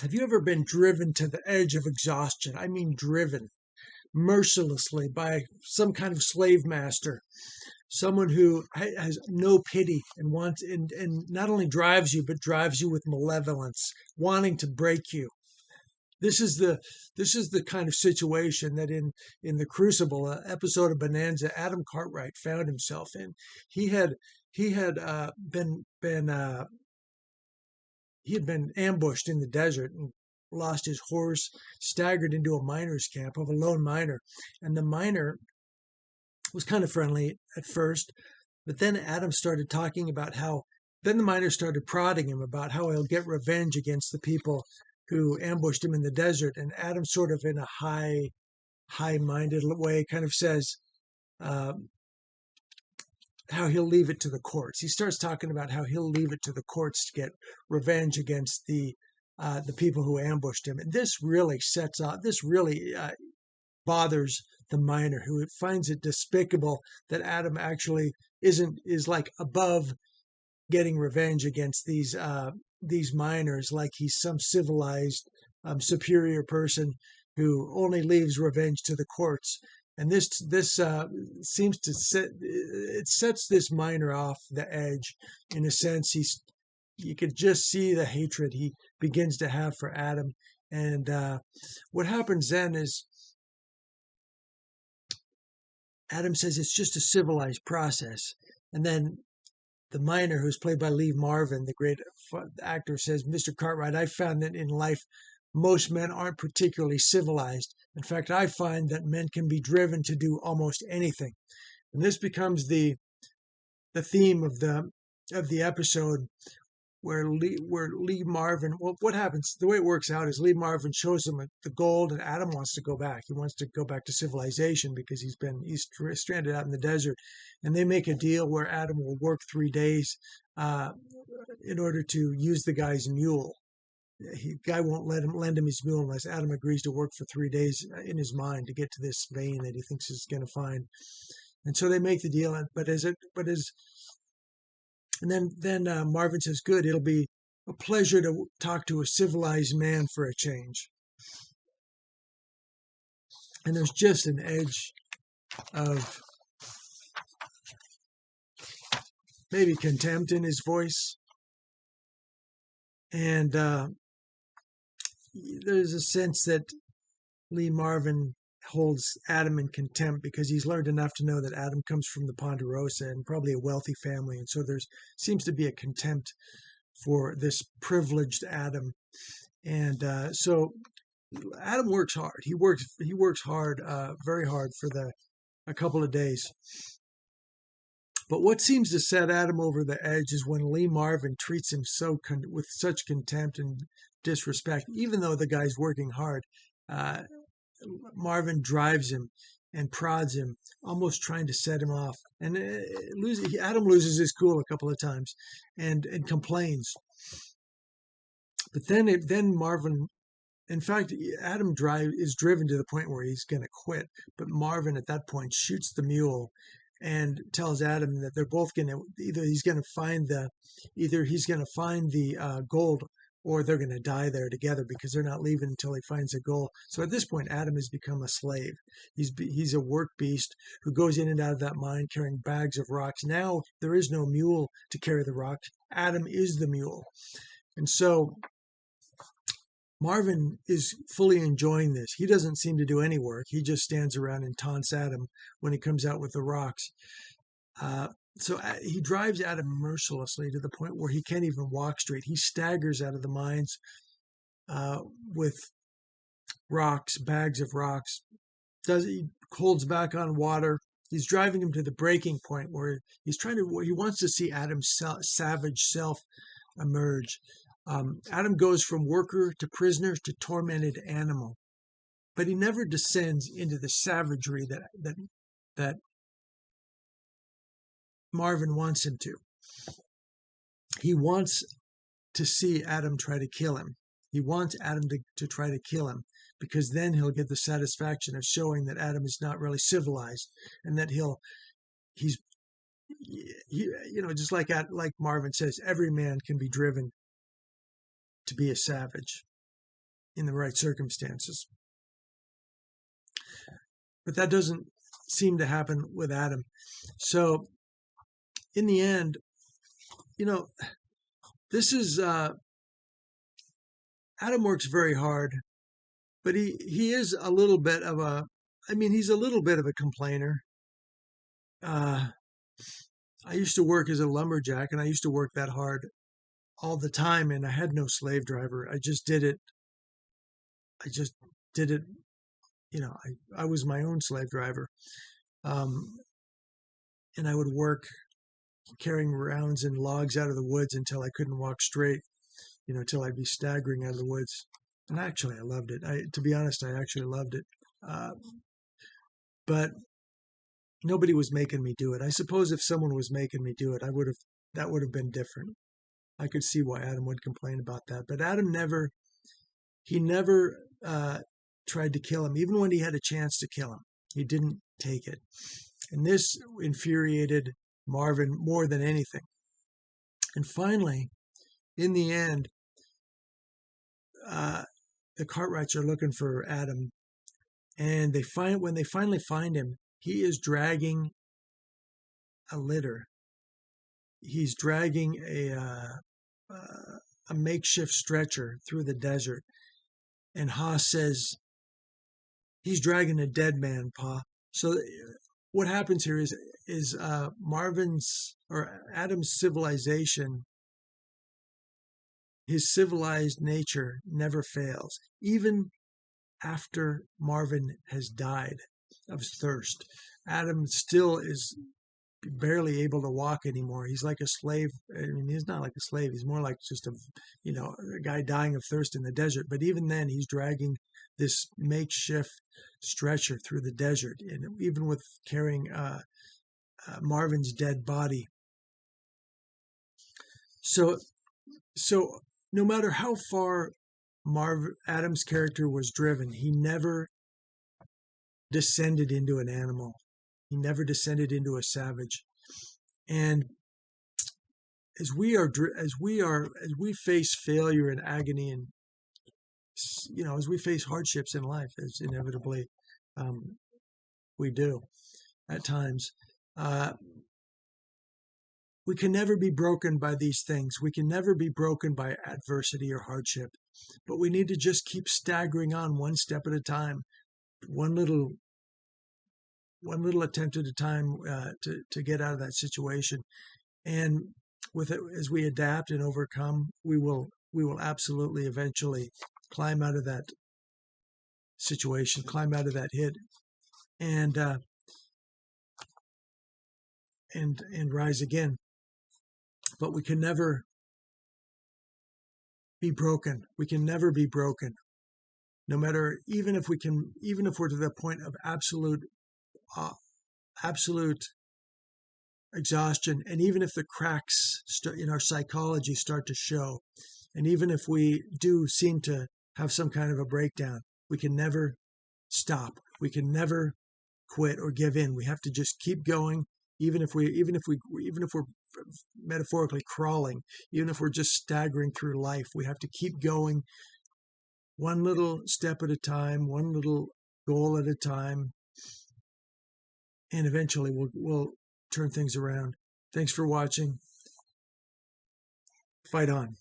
Have you ever been driven to the edge of exhaustion? I mean, driven mercilessly by some kind of slave master, someone who has no pity and wants and not only drives you, but drives you with malevolence, wanting to break you. This is the this is the kind of situation that in the Crucible episode of Bonanza, Adam Cartwright found himself in. He had he had been ambushed in the desert and lost his horse, staggered into a miner's camp of a lone miner. And the miner was kind of friendly at first, but then Adam started talking about then the miner started prodding him about how he'll get revenge against the people who ambushed him in the desert. And Adam, sort of in a high-minded way, kind of says, uh, how he'll leave it to the courts. He starts talking about how he'll leave it to the courts to get revenge against the people who ambushed him. And this really bothers the miner, who finds it despicable that Adam actually is like above getting revenge against these miners, like he's some civilized superior person who only leaves revenge to the courts. And this seems to sets this miner off the edge. In a sense, you could just see the hatred he begins to have for Adam. And what happens then is Adam says it's just a civilized process, and then the miner, who's played by Lee Marvin, the great actor, says, "Mr. Cartwright, I found that in life most men aren't particularly civilized. In fact, I find that men can be driven to do almost anything." And this becomes the theme of the episode, where Lee Marvin, well, what happens, the way it works out is Lee Marvin shows him the gold, and Adam wants to go back. He wants to go back to civilization because he's stranded out in the desert. And they make a deal where Adam will work 3 days uh, in order to use the guy's mule. The guy won't lend him his mule unless Adam agrees to work for 3 days in his mind to get to this vein that he thinks he's going to find. And so they make the deal. And then Marvin says, "Good, it'll be a pleasure to talk to a civilized man for a change." And there's just an edge of maybe contempt in his voice. And there's a sense that Lee Marvin holds Adam in contempt because he's learned enough to know that Adam comes from the Ponderosa and probably a wealthy family. And so there seems to be a contempt for this privileged Adam. And so Adam works hard. He works hard, very hard for a couple of days. But what seems to set Adam over the edge is when Lee Marvin treats him with such contempt and disrespect, even though the guy's working hard. Uh, Marvin drives him and prods him, almost trying to set him off. And Adam loses his cool a couple of times and complains. But then Marvin, in fact, Adam is driven to the point where he's going to quit. But Marvin at that point shoots the mule and tells Adam that they're both going to either he's going to find the gold, or they're going to die there together, because they're not leaving until he finds a goal. So at this point, Adam has become a slave. He's a work beast who goes in and out of that mine carrying bags of rocks. Now there is no mule to carry the rocks. Adam is the mule. And so Marvin is fully enjoying this. He doesn't seem to do any work. He just stands around and taunts Adam when he comes out with the rocks. So he drives Adam mercilessly to the point where he can't even walk straight. He staggers out of the mines with rocks, bags of rocks. He holds back on water. He's driving him to the breaking point where he wants to see Adam's savage self emerge. Adam goes from worker to prisoner to tormented animal, but he never descends into the savagery that Marvin wants him to. He wants to see Adam try to kill him. He wants Adam to try to kill him, because then he'll get the satisfaction of showing that Adam is not really civilized, and that he's just like Marvin says, every man can be driven to be a savage. in the right circumstances. But that doesn't seem to happen with Adam. So in the end, this is Adam works very hard, but he is a little bit of he's a little bit of a complainer. I used to work as a lumberjack, and I used to work that hard all the time, and I had no slave driver. I just did it. I was my own slave driver. And I would work carrying rounds and logs out of the woods until I couldn't walk straight, till I'd be staggering out of the woods. And actually, I loved it. To be honest, I actually loved it. But nobody was making me do it. I suppose if someone was making me do it, that would have been different. I could see why Adam would complain about that. But Adam never tried to kill him, even when he had a chance to kill him. He didn't take it. And this infuriated Marvin more than anything. And finally, in the end, the Cartwrights are looking for Adam, and when they finally find him, he is dragging a litter. He's dragging a makeshift stretcher through the desert. And Haas says, he's dragging a dead man, Pa. So what happens here is Marvin's or Adam's civilization, his civilized nature never fails. Even after Marvin has died of thirst, Adam still is barely able to walk anymore. He's like a slave. I mean, he's not like a slave. He's more like just a guy dying of thirst in the desert. But even then, he's dragging this makeshift stretcher through the desert, and even with carrying Marvin's dead body. So no matter how far Adam's character was driven, he never descended into an animal. He never descended into a savage. And as we face failure and agony, and as we face hardships in life, as inevitably we do at times, we can never be broken by these things. We can never be broken by adversity or hardship, but we need to just keep staggering on one step at a time, one little attempt at a time to get out of that situation. And with it, as we adapt and overcome, we will absolutely eventually climb out of that situation, climb out of that hit, and rise again. But we can never be broken. We can never be broken. No matter, even if we're to the point of absolute exhaustion, and even if the cracks in our psychology start to show, and even if we do seem to have some kind of a breakdown, we can never stop. We can never quit or give in. We have to just keep going, even if we're metaphorically crawling, even if we're just staggering through life. We have to keep going, one little step at a time, one little goal at a time, and eventually we'll turn things around. Thanks for watching. Fight on.